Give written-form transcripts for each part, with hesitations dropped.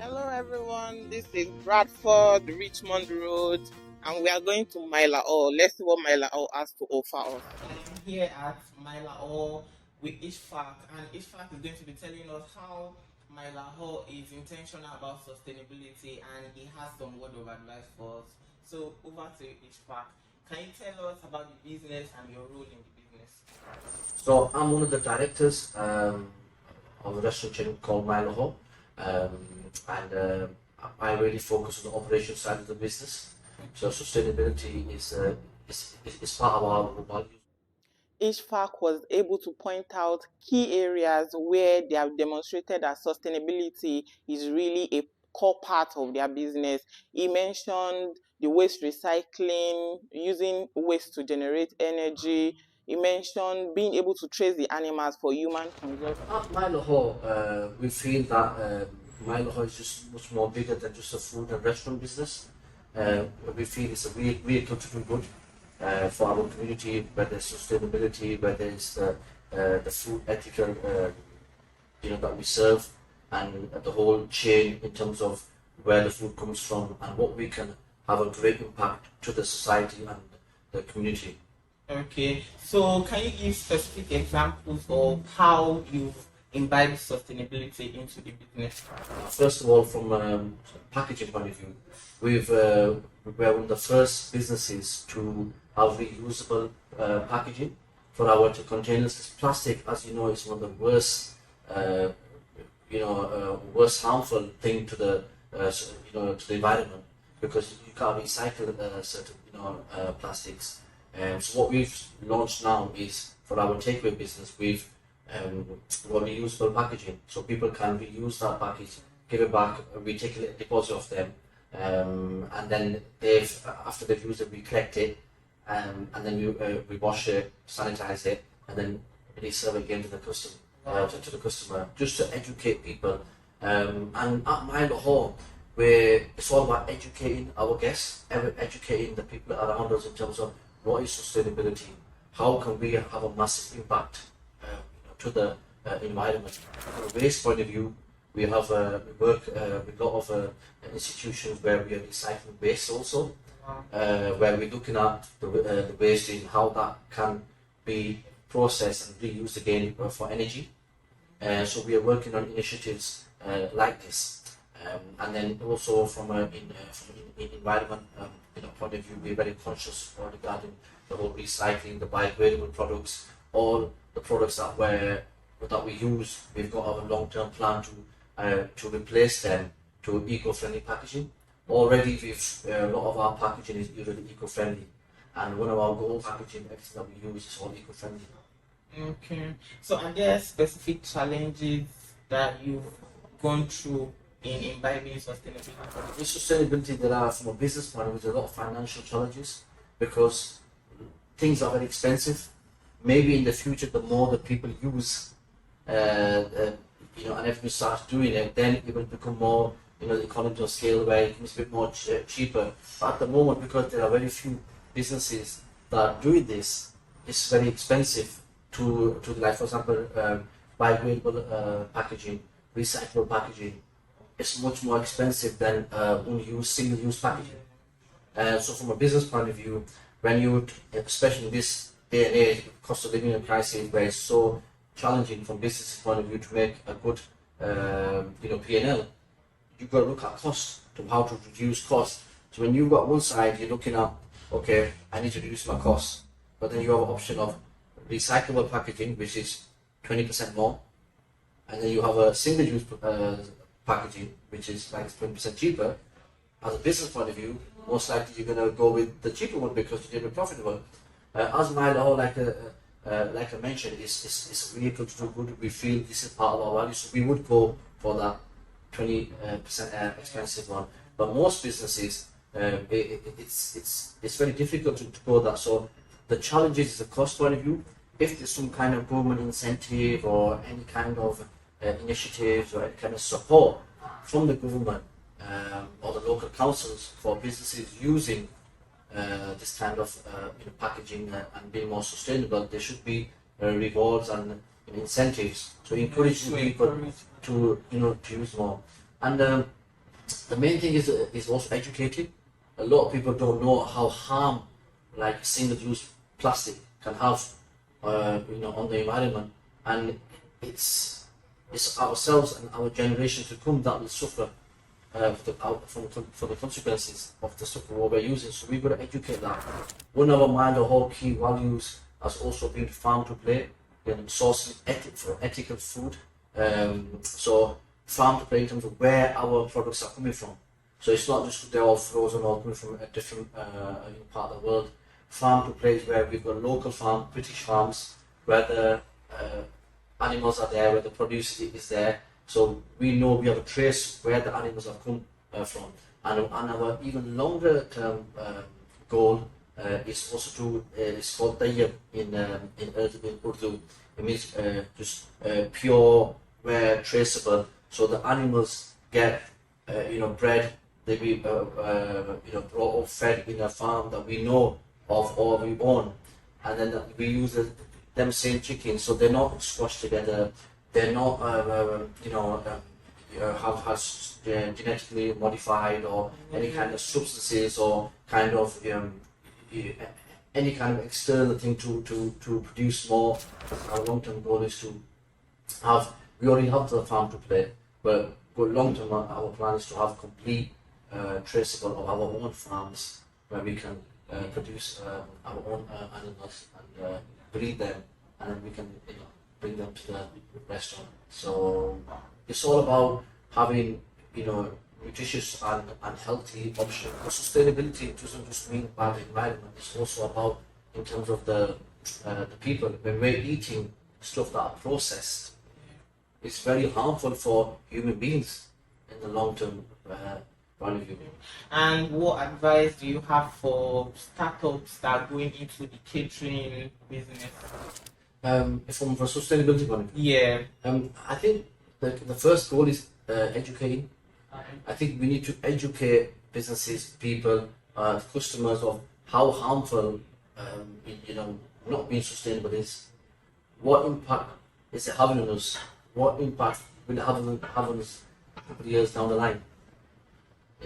Hello everyone, this is Bradford, Richmond Road, and we are going to MyLahore. Let's see what MyLahore has to offer us. I'm here at MyLahore with Ishfaq, and Ishfaq is going to be telling us how MyLahore is intentional about sustainability, and he has some word of advice for us. So over to Ishfaq. Can you tell us about the business and your role in the business? So I'm one of the directors of a restaurant chain called MyLahore, and I really focus on the operation side of the business. So sustainability is part of our values. Ishfaq was able to point out key areas where they have demonstrated that sustainability is really a core part of their business. He mentioned the waste recycling, using waste to generate energy. He mentioned being able to trace the animals for human consumption. At MyLahore, we feel that MyLahore is just much more bigger than just a food and restaurant business. We feel it's a vehicle to do good for our community, whether it's sustainability, whether it's the food ethical that we serve, and the whole chain in terms of where the food comes from and what we can have a great impact to the society and the community. Okay, so can you give specific examples of how you've imbibed sustainability into the business? First of all, from packaging point of view, we're one of the first businesses to have reusable packaging for our containers. Because plastic, as you know, is one of the worst, worst harmful thing to the to the environment, because you can't recycle certain plastics. So what we've launched now is for our takeaway business, we've got reusable packaging, so people can reuse that package, give it back, we take a deposit off them, and then after they've used it, we collect it, and then we wash it, sanitize it, and then reserve it again to the customer, to the customer, just to educate people. And at MyLahore, where it's all about educating our guests, educating the people around us in terms of what is sustainability, how can we have a massive impact to the environment. From a waste point of view, we have we work with a lot of institutions where we are recycling waste also, where we're looking at the waste and how that can be processed and reused again for energy. So we are working on initiatives like this. And then also from an environment point of view, we're very conscious regarding the whole recycling, the biodegradable products, all the products that we use. We've got our long-term plan to replace them to eco-friendly packaging. Already, a lot of our packaging is already eco-friendly, and one of our goals, packaging, everything that we use is all eco-friendly. Okay, so are there specific challenges that you've gone through in imbibing sustainability? With sustainability, there are, from a business point of view, a lot of financial challenges, because things are very expensive. Maybe in the future, the more that people use, and everyone starts doing it, then it will become more, the economy of scale where it becomes a bit more cheaper. But at the moment, because there are very few businesses that are doing this, it's very expensive to like, for example, biodegradable packaging, recyclable packaging. It's much more expensive than unused, single-use packaging. So from a business point of view, when you, especially in this day and age, cost of living crisis, where it's so challenging from business point of view to make a good, P&L, you've got to look at cost, to how to reduce cost. So when you've got one side, you're looking at, okay, I need to reduce my costs, but then you have an option of recyclable packaging, which is 20% more, and then you have a single-use packaging, which is like 20% cheaper. As a business point of view, most likely you're going to go with the cheaper one because you're profitable. As MyLahore, like I mentioned, is a vehicle to do good. We feel this is part of our value, so we would go for that 20% expensive one. But most businesses, it's very difficult to go that. So the challenge is the cost point of view. If there's some kind of government incentive or any kind of initiatives or any kind of support from the government or the local councils for businesses using this kind of packaging and being more sustainable, there should be rewards and incentives to encourage people to use more. And The main thing is also educating. A lot of people don't know how harm like single-use plastic can have, on the environment, and it's it's ourselves and our generation to come that will suffer for the consequences of the stuff what we're using. So we've got to educate that. One of our MyLahore key values has also been farm to plate, sourcing for ethical food. So farm to plate in terms of where our products are coming from. So it's not just they're all frozen or coming from a different part of the world. Farm to plate where we've got local farm, British farms, where the animals are there, where the produce is there. So we know we have a trace where the animals have come from. And our even longer term goal is also to, it's called tayyib in Urdu. It means just pure, where traceable. So the animals get, bred, they be, brought up, fed in a farm that we know of or we own. And then we use them same chickens, so they're not squashed together. They're not, genetically modified or any kind of substances or kind of any kind of external thing to produce more. Our long-term goal is to have. We already have the farm to play, but long-term our plan is to have complete traceable of our own farms where we can produce our own animals and breed them, and then we can bring them to the restaurant. So it's all about having nutritious and healthy options. Sustainability doesn't just mean about the environment. It's also about in terms of the people. When we're eating stuff that are processed, it's very harmful for human beings in the long term point of view. And what advice do you have for startups that are going into the catering business? From a sustainability point of view, Yeah. I think the first goal is educating. I think we need to educate businesses, people, customers of how harmful, not being sustainable is. What impact is it having on us? What impact will it have on us a couple of years down the line?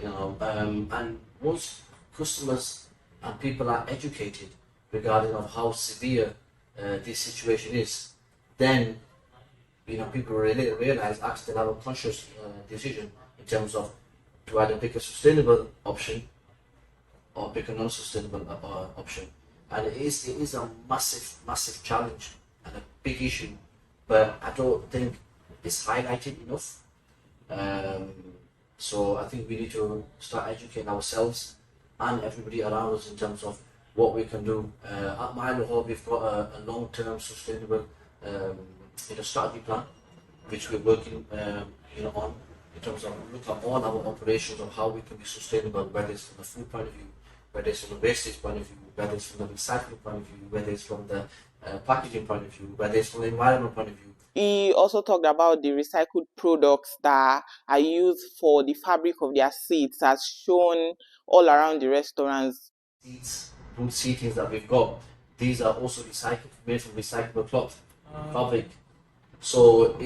And once customers and people are educated regarding of how severe this situation is, then people really realize actually they have a conscious decision in terms of to either pick a sustainable option or pick a non-sustainable option. And it is a massive challenge and a big issue, but I don't think it's highlighted enough. So I think we need to start educating ourselves and everybody around us in terms of what we can do. At MyLahore, we've got a long-term sustainable strategy plan, which we're working on in terms of look at all our operations of how we can be sustainable, whether it's from a food point of view, whether it's from a wastage point of view, whether it's from the recycling point of view, whether it's from the packaging point of view, whether it's from the environment point of view. He also talked about the recycled products that are used for the fabric of their seats, as shown all around the restaurants. Seats, wood seatings that we've got, these are also made from recyclable cloth, fabric. So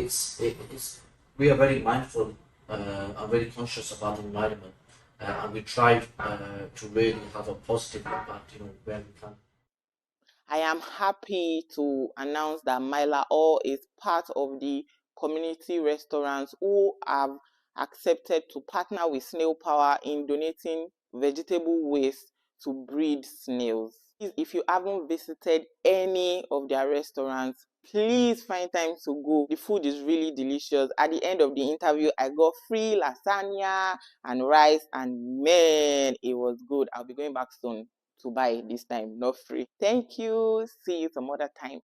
we are very mindful and very conscious about the environment, and we try to really have a positive impact, where we can. I am happy to announce that MyLahore is part of the community restaurants who have accepted to partner with Snail Power in donating vegetable waste to breed snails. If you haven't visited any of their restaurants, please find time to go. The food is really delicious. At the end of the interview, I got free lasagna and rice, and man, it was good. I'll be going back soon to buy this time, not free. Thank you. See you some other time.